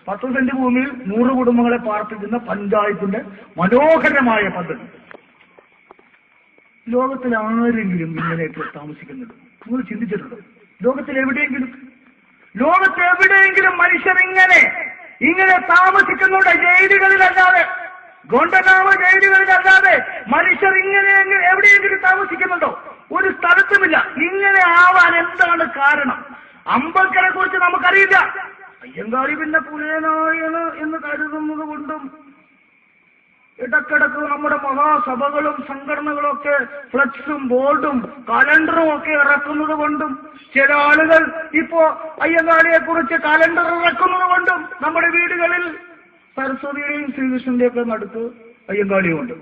10 saint ഭൂമിയിൽ 100 കുടുംബങ്ങളെ പാർപ്പിക്കുന്ന പഞ്ചായത്തിന്റെ മനോഹരമായ പദ്ധതി. ലോകത്തിൽ ആരെങ്കിലും ഇങ്ങനെയൊക്കെ താമസിക്കുന്നുണ്ട്? നിങ്ങൾ ചിന്തിച്ചിട്ടുണ്ടോ? ലോകത്തിൽ എവിടെയെങ്കിലും മനുഷ്യർ ഇങ്ങനെ താമസിക്കുന്നുണ്ട്? ജയിലുകളിലല്ലാതെ, ഗോണ്ടനാമ ജയിലുകളിലല്ലാതെ മനുഷ്യർ എവിടെയെങ്കിലും താമസിക്കുന്നുണ്ടോ? ഒരു സ്ഥലത്തുമില്ല. ഇങ്ങനെ ആവാൻ എന്താണ് കാരണം? അംബേദ്കറെ കുറിച്ച് നമുക്കറിയില്ല. അയ്യങ്കാളി പിന്നെ പുലയനായാണ് എന്ന് കരുതുന്നത് കൊണ്ടും ഇടക്കിടക്ക് നമ്മുടെ മഹാസഭകളും സംഘടനകളും ഒക്കെ ഫ്ലക്സും ബോർഡും കലണ്ടറും ഒക്കെ ഇറക്കുന്നത് കൊണ്ടും, ചില ആളുകൾ ഇപ്പോ അയ്യങ്കാളിയെ കുറിച്ച് കലണ്ടർ ഇറക്കുന്നത് കൊണ്ടും നമ്മുടെ വീടുകളിൽ സരസ്വതിയുടെയും ശ്രീകൃഷ്ണന്റെ ഒക്കെ നടുക്ക് അയ്യങ്കാളിയുമുണ്ട്.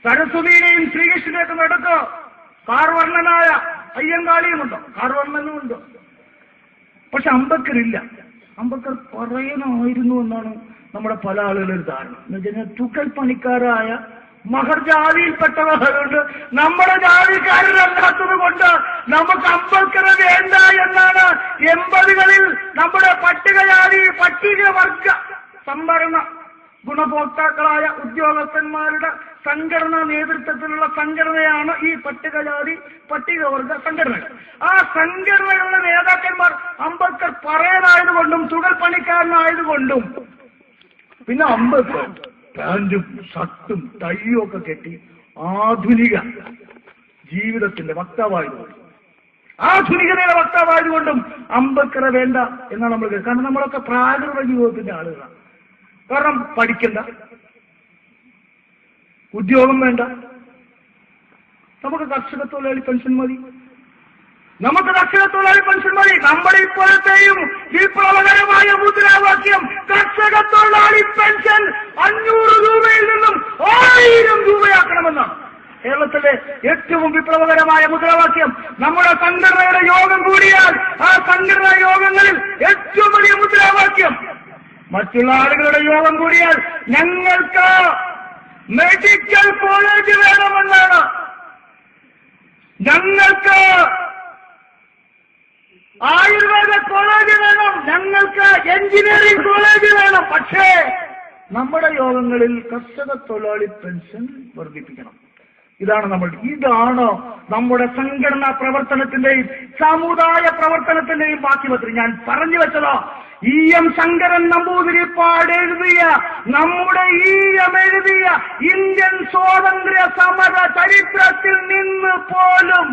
സരസ്വതിയുടെയും ശ്രീകൃഷ്ണന്റെയൊക്കെ നടുക്ക് കാർവർണ്ണനായ അയ്യങ്കാളിയുമുണ്ടോ? കാർവർണ്ണനുമുണ്ടോ? പക്ഷെ അംബേദ്കറില്ല. അംബേദ്കർ പറയണമായിരുന്നു എന്നാണ് നമ്മുടെ പല ആളുകളുടെ ധാരണ. എന്ന് വെച്ചാൽ തുകൽ പണിക്കാരായ മഹർജാതിയിൽപ്പെട്ടവരുണ്ട്, നമ്മുടെ ജാതിക്കാരനല്ലാത്തത് കൊണ്ട് നമുക്ക് അംബേദ്കറെ വേണ്ട എന്നാണ് 80കളിൽ നമ്മുടെ പട്ടികവർഗ സംവരണ ഗുണഭോക്താക്കളായ ഉദ്യോഗസ്ഥന്മാരുടെ സംഘടനാ നേതൃത്വത്തിലുള്ള സംഘടനയാണ് ഈ പട്ടികവർഗ സംഘടനകൾ. ആ സംഘടനകളുടെ നേതാക്കന്മാർ അംബേദ്കർ പറയാനായതുകൊണ്ടും തുകൽ പണിക്കാരനായതുകൊണ്ടും, പിന്നെ അംബേദ്കർ പാന്റും ഷർട്ടും ടൈയും ഒക്കെ കെട്ടി ആധുനിക ജീവിതത്തിന്റെ വക്താവായതുകൊണ്ടും, ആധുനികതയുടെ വക്താവായതുകൊണ്ടും അംബേദ്കറെ വേണ്ട എന്നാണ് നമ്മൾ കേൾക്കുന്നത്. കാരണം നമ്മളൊക്കെ പ്രാകൃത ജീവിതത്തിന്റെ ആളുകളാണ്. കാരണം പഠിക്കണ്ട, ഉദ്യോഗം വേണ്ട, നമുക്ക് കർഷക തൊഴിലാളി പെൻഷൻ മതി, നമ്മുടെ ഇപ്പോഴത്തെയും വിപ്ലവകരമായ മുദ്രാവാക്യം കർഷക തൊഴിലാളി പെൻഷൻ 500 രൂപയിൽ നിന്നും 1000 രൂപയാക്കണമെന്നാണ് കേരളത്തിലെ ഏറ്റവും വിപ്ലവകരമായ മുദ്രാവാക്യം. നമ്മുടെ സംഘടനയുടെ യോഗം കൂടിയാൽ ആ സംഘടനാ യോഗങ്ങളിൽ ഏറ്റവും വലിയ മുദ്രാവാക്യം, മറ്റുള്ള ആളുകളുടെ യോഗം കൂടിയാൽ ഞങ്ങൾക്ക് മെഡിക്കൽ കോളേജ് വേണമെന്നാണ്, ഞങ്ങൾക്ക് ആയുർവേദ കോളേജ് വേണം, ഞങ്ങൾക്ക് എഞ്ചിനീയറിംഗ് കോളേജ് വേണം. പക്ഷേ നമ്മുടെ യോഗങ്ങളിൽ കർഷക തൊഴിലാളി പെൻഷൻ വർദ്ധിപ്പിക്കണം. ഇതാണ് നമ്മുടെ സംഘടനാ പ്രവർത്തനത്തിന്റെയും സമുദായ പ്രവർത്തനത്തിന്റെയും ബാക്കിപത്രം. ഞാൻ പറഞ്ഞു വെച്ചതോ, EM ശങ്കരൻ നമ്പൂതിരിപ്പാട് എഴുതിയ, നമ്മുടെ എഴുതിയ ഇന്ത്യൻ സ്വാതന്ത്ര്യ സമര ചരിത്രത്തിൽ നിന്ന് പോലും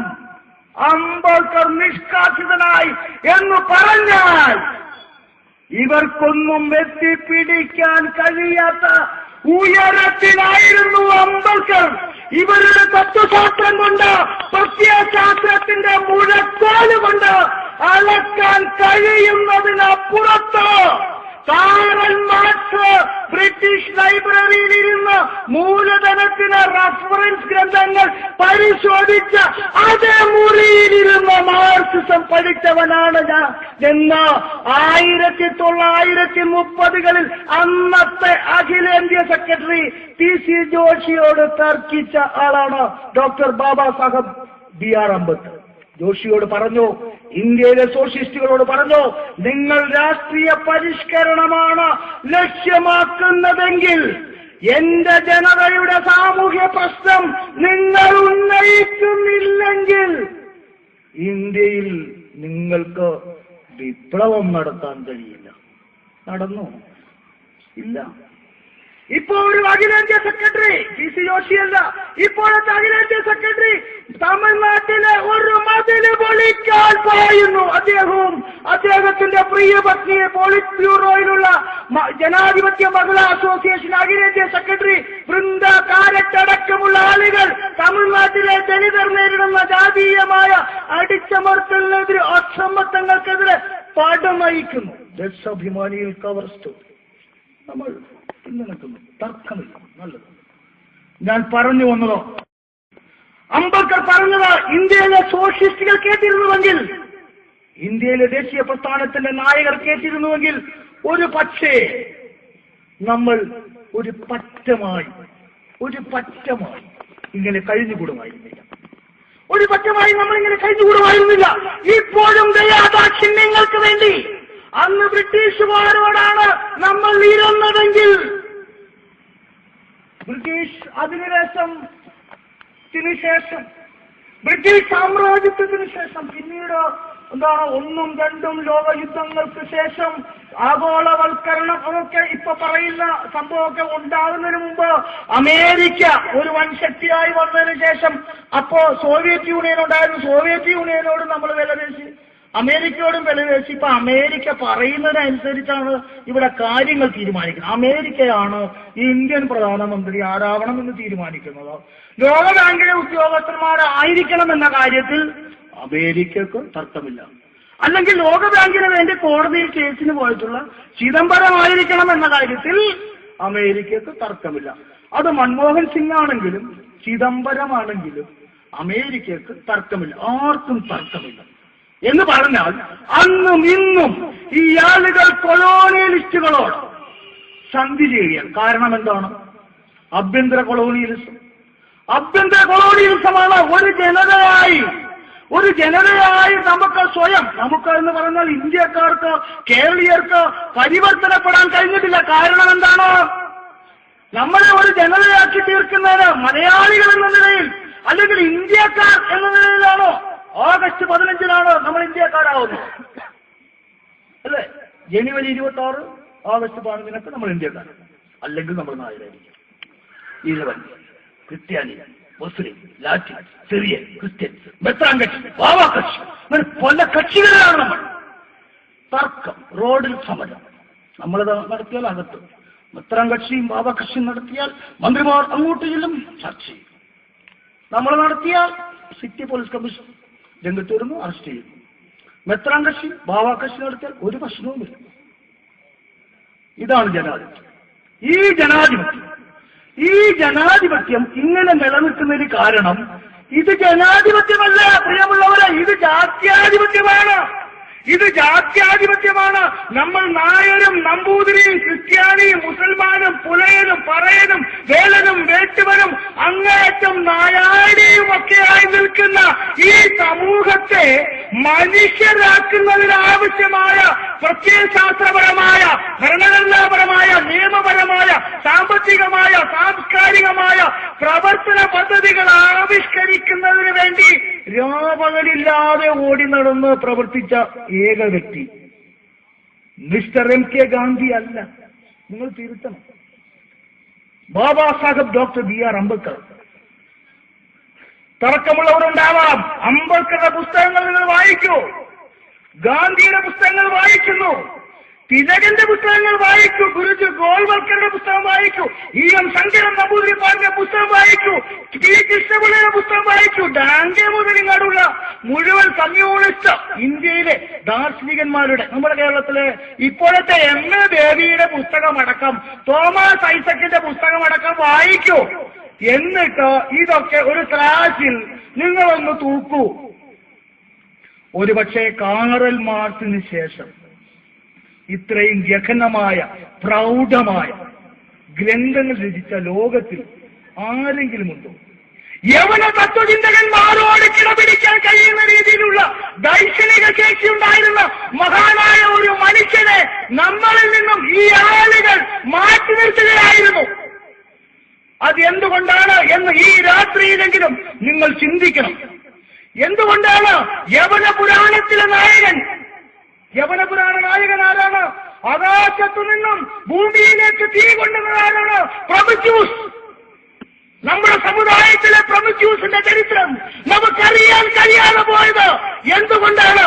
അംബേദ്കർ നിഷ്കാസിതനായി എന്ന് പറഞ്ഞാൽ ഇവർക്കൊന്നും എത്തിപ്പിടിക്കാൻ കഴിയാത്ത ഉയരത്തിലായിരുന്നു അംബേദ്കർ. ഇവരുടെ തത്വശാസ്ത്രം കൊണ്ട്, പ്രത്യയശാസ്ത്രത്തിന്റെ മുഴക്കോല് കൊണ്ട് അളക്കാൻ കഴിയുന്നതിനപ്പുറത്ത് കാറൽ മാർക്സ് ബ്രിട്ടീഷ് ലൈബ്രറിയിൽ ഇരുന്ന് മൂലധനത്തിന് റഫറൻസ് ഗ്രന്ഥങ്ങൾ പരിശോധിച്ച അതേ മുറിയിലിരുന്ന് മാർക്സിസം പഠിച്ചവനാണ് ഞാൻ എന്ന് 1930കളിൽ അന്നത്തെ അഖിലേന്ത്യാ സെക്രട്ടറി PC ജോഷിയോട് തർക്കിച്ച ആളാണ് ഡോക്ടർ ബാബാ സാഹബ് BR അംബേദ്കർ. ജോഷിയോട് പറഞ്ഞു, ഇന്ത്യയിലെ സോഷ്യലിസ്റ്റുകളോട് പറഞ്ഞു, നിങ്ങൾ രാഷ്ട്രീയ പരിഷ്കരണമാണ് ലക്ഷ്യമാക്കുന്നതെങ്കിൽ എന്റെ ജനതയുടെ സാമൂഹ്യ പ്രശ്നം നിങ്ങൾ ഉന്നയിക്കുന്നില്ലെങ്കിൽ ഇന്ത്യയിൽ നിങ്ങൾക്ക് വിപ്ലവം നടത്താൻ കഴിയില്ല. നടന്നു? ഇല്ല. ഇപ്പോ ഒരു അഖിലേന്ത്യാ സെക്രട്ടറി PC ജോഷിയല്ല, ഇപ്പോഴത്തെ അഖിലേന്ത്യാ സെക്രട്ടറി തമിഴ്നാട്ടിലെ ഒരു മതില് പൊളിക്കാൻ പായുന്നു. അദ്ദേഹത്തിന്റെ പ്രിയ പത്നിയെ പോളിറ്റ് ബ്യൂറോയിലുള്ള ജനാധിപത്യ മഹിളാ അസോസിയേഷൻ അഖിലേന്ത്യാ സെക്രട്ടറി വൃന്ദ കാരറ്റടക്കമുള്ള ആളുകൾ തമിഴ്നാട്ടിലെ ദലിതർ നേരിടുന്ന ജാതീയമായ അടിച്ചമർത്തലിനെതിരെ, അസമ്മത്തങ്ങൾക്കെതിരെ പടനയിക്കുന്നു. ദേശാഭിമാനിയിൽ കവർ സ്റ്റോറി നമ്മൾ പിന്തുണക്കുന്നു. തർക്കമില്ല. നല്ലത്. ഞാൻ പറഞ്ഞു വന്നതോ, അംബേദ്കർ പറഞ്ഞത് ഇന്ത്യയിലെ സോഷ്യലിസ്റ്റുകൾ കേട്ടിരുന്നുവെങ്കിൽ, ഇന്ത്യയിലെ ദേശീയ പ്രസ്ഥാനത്തിന്റെ നായകർ കേട്ടിരുന്നുവെങ്കിൽ, ഒരു പക്ഷേ നമ്മൾ ഒരു പറ്റമായി ഇങ്ങനെ കഴിഞ്ഞുകൂടുമായിരുന്നില്ല. നമ്മളിങ്ങനെ കഴിഞ്ഞുകൂടുമായിരുന്നില്ല. ഇപ്പോഴും ദയാദാക്ഷിണ്യങ്ങൾക്ക് വേണ്ടി അന്ന് ബ്രിട്ടീഷുകാരോടാണ് നമ്മൾ ഇരുന്നതെങ്കിൽ ബ്രിട്ടീഷ് അധിനിവേശത്തിന് ബ്രിട്ടീഷ് സാമ്രാജ്യത്തിന് ശേഷം പിന്നീട് എന്താണ് 1ഉം 2ഉം ലോകയുദ്ധങ്ങൾക്ക് ശേഷം ആഗോളവൽക്കരണം ഒക്കെ ഇപ്പൊ പറയുന്ന സംഭവമൊക്കെ ഉണ്ടാകുന്നതിന് മുമ്പ് അമേരിക്ക ഒരു വൻശക്തിയായി വന്നതിന് ശേഷം അപ്പോ സോവിയറ്റ് യൂണിയൻ ഉണ്ടായിരുന്നു. സോവിയറ്റ് യൂണിയനോട് നമ്മൾ വിലപേശി, അമേരിക്കയോടും വിലപേശി. ഇപ്പൊ അമേരിക്ക പറയുന്നതിനനുസരിച്ചാണ് ഇവിടെ കാര്യങ്ങൾ തീരുമാനിക്കുന്നത്. അമേരിക്കയാണ് ഈ ഇന്ത്യൻ പ്രധാനമന്ത്രി ആരാവണമെന്ന് തീരുമാനിക്കുന്നത്. ലോകബാങ്കിലെ ഉദ്യോഗസ്ഥന്മാരായിരിക്കണം എന്ന കാര്യത്തിൽ അമേരിക്കക്ക് തർക്കമില്ല. അല്ലെങ്കിൽ ലോകബാങ്കിന് വേണ്ടി കോടതിയിൽ കേസിന് പോയിട്ടുള്ള ചിദംബരമായിരിക്കണം എന്ന കാര്യത്തിൽ അമേരിക്കക്ക് തർക്കമില്ല. അത് മൻമോഹൻ സിംഗ് ആണെങ്കിലും ചിദംബരമാണെങ്കിലും അമേരിക്കക്ക് തർക്കമില്ല, ആർക്കും തർക്കമില്ല. എന്ന് പറഞ്ഞാൽ അന്നും ഇന്നും ഈ ആളുകൾ കൊളോണിയലിസ്റ്റുകളോട് സന്ധി ചെയ്യുകയാണ്. കാരണം എന്താണ്? ആഭ്യന്തര കൊളോണിയലിസമാണ്. ഒരു ജനതയായി നമുക്ക് എന്ന് പറഞ്ഞാൽ ഇന്ത്യക്കാർക്ക്, കേരളീയർക്ക് പരിവർത്തനപ്പെടാൻ കഴിഞ്ഞിട്ടില്ല. കാരണം എന്താണ്? നമ്മളെ ഒരു ജനതയാക്കി തീർക്കുന്നതിന് മലയാളികൾ എന്ന നിലയിൽ അല്ലെങ്കിൽ ഇന്ത്യക്കാർ എന്ന നിലയിലാണോ? ഓഗസ്റ്റ് 15 നമ്മൾ ഇന്ത്യക്കാരാവുന്നത്, അല്ലേ? ജനുവരി 26, ഓഗസ്റ്റ് 15 നമ്മൾ ഇന്ത്യക്കാർ. അല്ലെങ്കിൽ നമ്മൾ നായരായിരിക്കും. ഈഴവൻ, ക്രിസ്ത്യാനി, മുസ്ലിം, ലാറ്റിൻ, സിറിയൻ, ക്രിസ്ത്യൻ, മെത്രാൻ കക്ഷി, ബാവാ കക്ഷി, അങ്ങനെ പല കക്ഷികളിലാണ് നമ്മൾ. തർക്കം, റോഡിൽ സമരം നമ്മളത് നടത്തിയാൽ അകത്ത്, മെത്രാൻ കക്ഷിയും ബാവാ കക്ഷിയും നടത്തിയാൽ മന്ത്രിമാർ അങ്ങോട്ട് ചെല്ലും, ചർച്ച ചെയ്യും. നമ്മൾ നടത്തിയാൽ സിറ്റി പോലീസ് കമ്മീഷൻ രംഗത്ത് വരുന്നു, അറസ്റ്റ് ചെയ്യുന്നു. മെത്രാൻ കക്ഷി ബാവാ കക്ഷി നടത്തിയാൽ ഒരു പ്രശ്നവുമില്ല. ഇതാണ് ജനാധിപത്യം. ഈ ജനാധിപത്യം ഇങ്ങനെ നിലനിൽക്കുന്നതിന് കാരണം ഇത് ജനാധിപത്യമല്ല പ്രിയമുള്ളവരെ, ഇത് ജാത്യാധിപത്യമാണ്. നമ്മൾ നായരും നമ്പൂതിരിയും ക്രിസ്ത്യാനിയും മുസൽമാനും പുലയനും പറയനും വേലനും വേട്ടുവനും അങ്ങേയറ്റം നായാടിയും ഒക്കെയായി നിൽക്കുന്ന ഈ സമൂഹത്തെ മനുഷ്യരാക്കുന്നതിനാവശ്യമായ പ്രത്യയശാസ്ത്രപരമായ, ഭരണഘടനാപരമായ, നിയമപരമായ, സാമ്പത്തികമായ, സാംസ്കാരികമായ പ്രവർത്തന പദ്ധതികൾ ആവിഷ്കരിക്കുന്നതിന് വേണ്ടി രാപകലില്ലാതെ ഓടി നടന്ന് പ്രവർത്തിച്ച ഏക വ്യക്തി മിസ്റ്റർ MK ഗാന്ധി അല്ല. നിങ്ങൾ തിരുത്തണം. Baba Saheb doctor BR Ambedkar. തർക്കമുള്ളവരുണ്ടാവാം. അംബേദ്കറുടെ പുസ്തകങ്ങൾ നിങ്ങൾ വായിക്കൂ, ഗാന്ധിയുടെ പുസ്തകങ്ങൾ വായിക്കുന്നു, തിലകന്റെ പുസ്തകങ്ങൾ വായിക്കൂ, ഗുരുജി ഗോൾവൽക്കറുടെ പുസ്തകം വായിക്കൂ, EM ശങ്കരൻ നമ്പൂതിരിപ്പാടിന്റെ പുസ്തകം വായിക്കൂ, T കൃഷ്ണപിള്ളയുടെ പുസ്തകം വായിക്കൂ. ഡാങ്കെ മുതൽ ഇങ്ങോട്ടുള്ള മുഴുവൻ കമ്മ്യൂണിസ്റ്റ് ഇന്ത്യയിലെ ദാർശനികന്മാരുടെ, നമ്മുടെ കേരളത്തിലെ ഇപ്പോഴത്തെ MA ദേവിയുടെ പുസ്തകമടക്കം, തോമസ് ഐസക്കിന്റെ പുസ്തകമടക്കം വായിക്കൂ. എന്നിട്ട് ഇതൊക്കെ ഒരു ക്ലാസ്സിൽ നിങ്ങളൊന്ന് തൂക്കൂ. ഒരുപക്ഷെ കാറൽ മാർക്സിന് ശേഷം ഇത്രയും ഗഹനമായ പ്രൗഢമായ ഗ്രന്ഥങ്ങൾ രചിച്ച ലോകത്തിൽ ആരെങ്കിലും ഉണ്ടോ? യവന തത്വചിന്തകന്മാരോട് കിടപിടിക്കാൻ കഴിയുന്ന രീതിയിലുള്ള ദൈക്ഷണിക ശേഷി ഉണ്ടായിരുന്ന മഹാനായ ഒരു മനുഷ്യനെ നമ്മളിൽ നിന്നും ഈ ആളുകൾ മാറ്റി നിർത്തുകയായിരുന്നു. അത് എന്തുകൊണ്ടാണ് എന്ന് ഈ രാത്രിയിലെങ്കിലും നിങ്ങൾ ചിന്തിക്കണം. എന്തുകൊണ്ടാണ്? യവന പുരാണത്തിലെ നായകൻ, യവന പുരാണ നായകൻ ആരാണ്? ആകാശത്തു നിന്നും ഭൂമിയിലേക്ക് തീ കൊണ്ടുവന്നതാരാണ്? പ്രൊമറ്റ്യൂസ്. നമ്മുടെ സമുദായത്തിലെ പ്രൊമറ്റ്യൂസിന്റെ ചരിത്രം നമുക്കറിയാൻ കഴിയാതെ പോയത് എന്തുകൊണ്ടാണ്?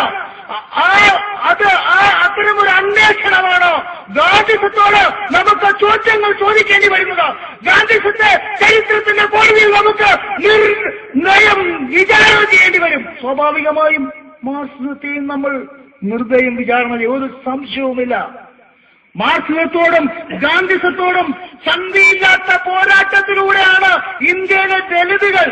അത്തരമൊരു അന്വേഷണമാണ് ഗാന്ധിസത്തോട് നമുക്ക് ചോദ്യങ്ങൾ ചോദിക്കേണ്ടി വരുന്നത്. ഗാന്ധിസത്തെ ചരിത്രത്തിന്റെ കോടതിയിൽ നമുക്ക് നിർണയം വിചാരണ ചെയ്യേണ്ടി വരും. സ്വാഭാവികമായും മാർക്സിസത്തെയും നമ്മൾ നിർദ്ദയം വിചാരണ ചെയ്യും, ഒരു സംശയവുമില്ല. മാർക്സിസത്തോടും ഗാന്ധിസത്തോടും സന്ധിയില്ലാത്ത പോരാട്ടത്തിലൂടെയാണ് ഇന്ത്യയിലെ ദളിതുകൾ